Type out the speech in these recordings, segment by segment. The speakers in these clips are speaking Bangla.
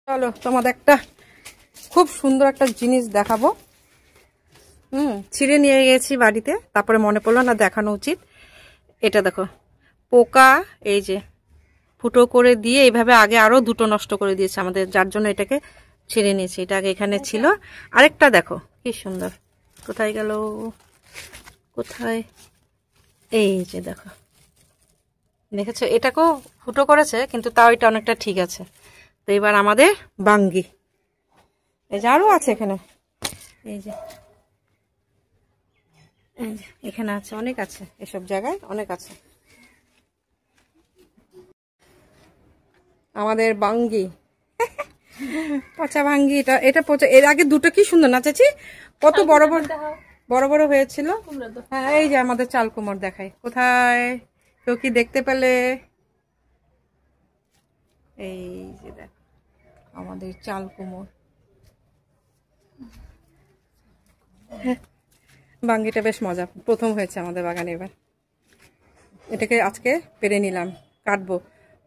চলো তোমাদের একটা খুব সুন্দর একটা জিনিস দেখাবো। ছিঁড়ে নিয়ে গেছি বাড়িতে, তারপরে মনে পড়লো না দেখানো উচিত। এটা দেখো, পোকা এই যে ফুটো করে দিয়ে এইভাবে আগে আরো দুটো নষ্ট করে দিয়েছে আমাদের, যার জন্য এটাকে ছিঁড়ে নিয়েছি। এটা আগে এখানে ছিল। আরেকটা দেখো কি সুন্দর, কোথায় গেল, কোথায়, এই যে দেখো, দেখেছো, এটাকেও ফুটো করেছে কিন্তু তাও এটা অনেকটা ঠিক আছে। তো এবার আমাদের বাঙ্গি, এই যে আরো আছে এখানে, এই যে এখানে আছে, অনেক আছে, এসব জায়গায় অনেক আছে আমাদের বাঙ্গি। পচা ভাঙ্গি, এটা এটা পচা। এর আগে দুটো কি সুন্দর না চাচি, কত বড় বড় বড় বড় হয়েছিল। হ্যাঁ, এই যে আমাদের চাল কুমড় দেখাই, কোথায় কেউ কি দেখতে পেলে? এই যে দেখ আমাদের চাল কুমড়। বাঙ্গিটা বেশ মজা, প্রথম হয়েছে আমাদের বাগানে এবার। এটাকে আজকে পেরে নিলাম, কাটবো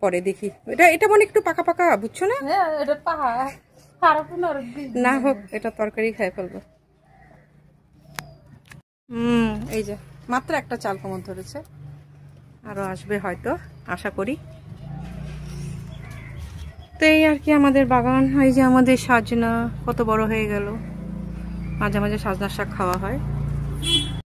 পরে দেখি। এটা এটা মানে একটু পাকা পাকা, বুঝছো না? না হোক, এটা তরকারি খেয়ে ফেলবো। এই যে মাত্র একটা চাল কুমড় ধরেছে, আরো আসবে হয়তো, আশা করি। তো এই আর কি আমাদের বাগান। এই যে আমাদের সাজনা কত বড় হয়ে গেল, মাঝে মাঝে সাজনার শাক খাওয়া হয়।